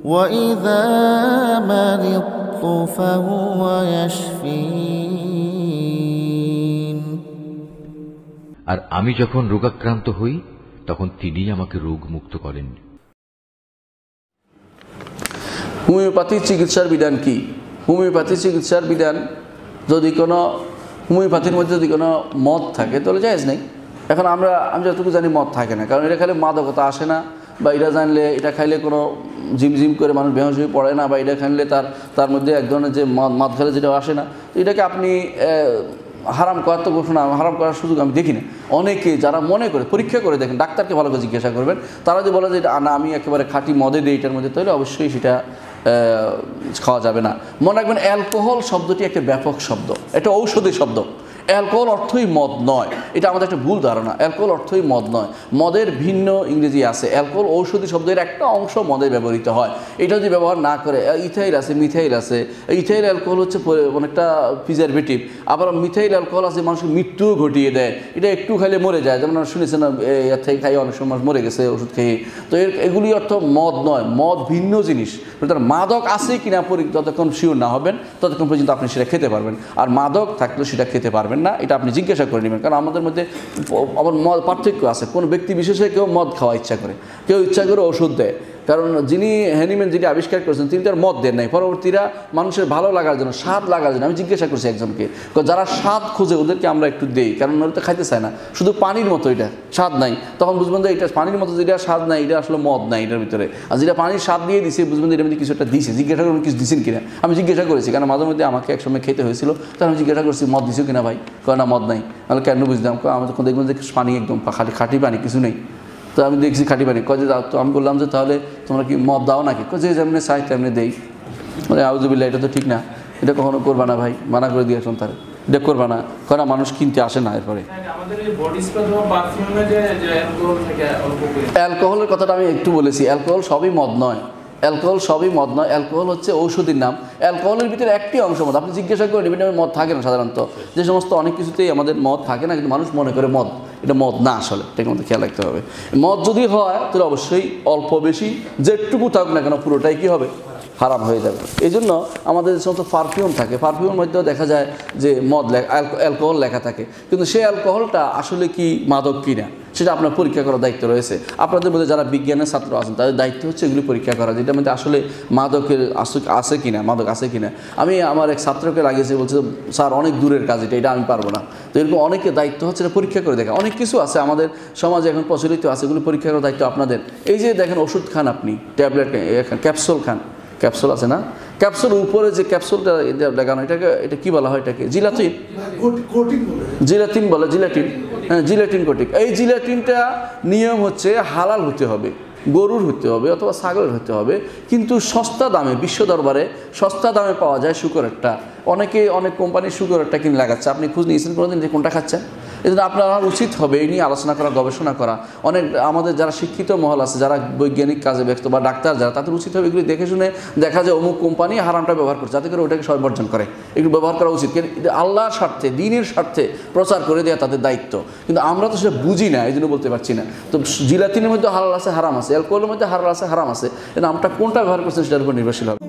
وإذا مرضت فهو يشفين। আর আমি যখন রোগাক্রান্ত হই তখন তিনিই আমাকে রোগ মুক্ত করেন। হোমিওপ্যাথি চিকিৎসার বিধান কি? হোমিওপ্যাথি চিকিৎসার বিধান, যদি কোনো হোমিওপ্যাথির মধ্যে যদি কোনো মদ থাকে তাহলে জায়েজ নেই। এখন আমি যতটুকু জানি মদ থাকে না, কারণ এটা খাইলে মাদকতা আসে না, বা এটা জানলে এটা খাইলে কোনো ঝিমঝিম করে মানুষ বেহুশ হয়ে পড়ে না, বা এটা খাইলে তার মধ্যে এক ধরনের যে মদ খেলে যেটা আসে না, এটাকে আপনি হারাম করার তো ঘোষণা, হারাম করার সুযোগ আমি দেখি না। অনেকে যারা মনে করে পরীক্ষা করে দেখেন, ডাক্তারকে ভালো করে জিজ্ঞাসা করবেন, তারা যে বলে যে না আমি একেবারে খাঁটি মদে দিই এটার মধ্যে, তাহলে অবশ্যই সেটা খাওয়া যাবে না। মনে রাখবেন, অ্যালকোহল শব্দটি একটা ব্যাপক শব্দ, এটা ঔষধি শব্দ। অ্যালকোহল অর্থই মদ নয়, এটা আমাদের একটা ভুল ধারণা। অ্যালকোহল অর্থই মদ নয়, মদের ভিন্ন ইংরেজি আছে। অ্যালকোহল ঔষধি শব্দের একটা অংশ মদে ব্যবহৃত হয়। এটা যদি ব্যবহার না করে, ইথাইল আছে, মিথাইল আছে। ইথাইল অ্যালকোহল হচ্ছে অনেকটা প্রিজারভেটিভ, আবার মিথাইল অ্যালকোহল আছে মানুষের মৃত্যু ঘটিয়ে দেয়। এটা একটু খাইলে মরে যায়, যেমন শুনেছেন এর থেকে খাইয়ে অনেক সময় মরে গেছে ওষুধ খেয়ে। তো এগুলি অর্থ মদ নয়, মদ ভিন্ন জিনিস। তার মাদক আছে কিনা যতক্ষণ শিওর না হবেন ততক্ষণ পর্যন্ত আপনি সেটা খেতে পারবেন, আর মাদক থাকলে সেটা খেতে পারবেন না, এটা আপনি জিজ্ঞাসা করে নেবেন। কারণ আমাদের মধ্যে আমার মদ পার্থক্য আছে। কোনো ব্যক্তি বিশেষে কেউ মদ খাওয়া ইচ্ছা করে, কেউ ইচ্ছা করে ওষুধ দেয়। কারণ যিনি হ্যানিম্যান যিনি আবিষ্কার করেছেন তিনি তার মদ দেন নাই, পরবর্তীরা মানুষের ভালো লাগার জন্য, স্বাদ লাগার জন্য। আমি জিজ্ঞাসা করছি একজনকে, যারা স্বাদ খোঁজে ওদেরকে আমরা একটু দেই, কারণ ওরা তো খাইতে চায় না, শুধু পানির মতো, এটা স্বাদ নাই। তখন বুঝবেন যে এটা পানির মতো, যেটা স্বাদ নাই এটা আসলে মদ নাই এটার ভিতরে, আর যেটা পানির স্বাদ দিয়ে দিছে বুঝবেন যে এটার মধ্যে কিছু একটা দিছে। জিজ্ঞাসা করবেন কিছু দিচ্ছেন কিনা। আমি জিজ্ঞাসা করেছি, কারণ মাঝে মধ্যে আমাকে একসময় খেতে হয়েছিল, তখন আমি জিজ্ঞাসা করছি মদ দিছো কিনা ভাই, কয় না মদ নাই। তাহলে কেন বুঝলাম, আমি তখন দেখবেন যে পানি একদম খাঁটি পানি, কিছু নেই। তো আমি দেখছি খাঁটি পানি, কয়ে দাও। তো আমি বললাম যে তাহলে তোমরা কি মদ দাও নাকি? যে যেমনি চাই তেমনি দেই। মানে আউযুবিল্লাহ, এটা তো ঠিক না, এটা কখনো করবা না ভাই, মানা করে দিয়ে আসুন তারা, এটা করবা না, করা মানুষ কিনতে আসে না। এরপরে অ্যালকোহলের কথাটা আমি একটু বলেছি, অ্যালকোহল সবই মদ নয়, অ্যালকোহল সবই মদ নয়। অ্যালকোহল হচ্ছে ঔষধির নাম। অ্যালকোহলের ভিতরে একটি অংশ মদ। আপনি জিজ্ঞাসা করে নেবেন, মদ থাকে না সাধারণত, যে সমস্ত অনেক কিছুতেই আমাদের মদ থাকে না, কিন্তু মানুষ মনে করে মদ, এটা মদ না আসলে, এটাকে মধ্যে খেয়াল রাখতে হবে। মদ যদি হয় তাহলে অবশ্যই অল্প বেশি যেটুকু থাকুক না কেন পুরোটাই কী হবে, হারাম হয়ে যাবে। এই জন্য আমাদের যে সমস্ত পারফিউম থাকে, পারফিউমের মধ্যেও দেখা যায় যে মদ অ্যালকোহল লেখা থাকে, কিন্তু সেই অ্যালকোহলটা আসলে কি মাদক কিনা সেটা আপনার পরীক্ষা করার দায়িত্ব রয়েছে। আপনাদের মধ্যে যারা বিজ্ঞানের ছাত্র আছেন তাদের দায়িত্ব হচ্ছে এগুলি পরীক্ষা করা, যেটার মধ্যে আসলে মাদকের আছে কিনা, মাদক আছে কিনা। আমি আমার এক ছাত্রকে লাগিয়েছি, বলছে স্যার অনেক দূরের কাজ, এটা আমি পারবো না। তো এরকম অনেকের দায়িত্ব হচ্ছে এটা পরীক্ষা করে দেখা। অনেক কিছু আছে আমাদের সমাজে এখন প্রচলিত আছে, এগুলো পরীক্ষা করার দায়িত্ব আপনাদের। এই যে দেখেন ওষুধ খান আপনি, ট্যাবলেট ক্যাপসুল খান, ক্যাপসুল আছে না, ক্যাপসুল উপরে যে ক্যাপসুলটা লাগানো, এটা কি বলা হয়, এটাকে জিলাটিন বলে, জিলাটিন। হ্যাঁ, জিলাটিন কোটিং। এই জিলাটিনটা নিয়ম হচ্ছে হালাল হতে হবে, গরুর হতে হবে অথবা ছাগলের হতে হবে, কিন্তু সস্তা দামে, বিশ্ব দরবারে সস্তা দামে পাওয়া যায় শুকরেরটা। অনেক কোম্পানির শুকরেরটা কিনে লাগাচ্ছে। আপনি খোঁজ নিয়েছেন কোনোদিন যে কোনটা খাচ্ছেন? এই জন্য আপনার উচিত হবে এই নিয়ে আলোচনা করা, গবেষণা করা। অনেক আমাদের যারা শিক্ষিত মহল আছে, যারা বৈজ্ঞানিক কাজে ব্যস্ত বা ডাক্তার যারা, তাদের উচিত হবে এগুলি দেখে শুনে দেখা যায় অমুক কোম্পানি হারামটা ব্যবহার করছে, যাতে করে ওটাকে সবাই বর্জন করে। এগুলো ব্যবহার করা উচিত, আল্লাহর স্বার্থে, দিনের স্বার্থে প্রচার করে দেওয়া তাদের দায়িত্ব। কিন্তু আমরা তো সেটা বুঝি না, এই জন্য বলতে পারছি না। তো জিলাতিনের মধ্যে হালাল আছে, হারাম আছে, অ্যালকোহলের মধ্যে হালাল আছে, হারাম আছে, নামটা কোনটা ব্যবহার করছেন সেটার উপর নির্ভরশীল হবে।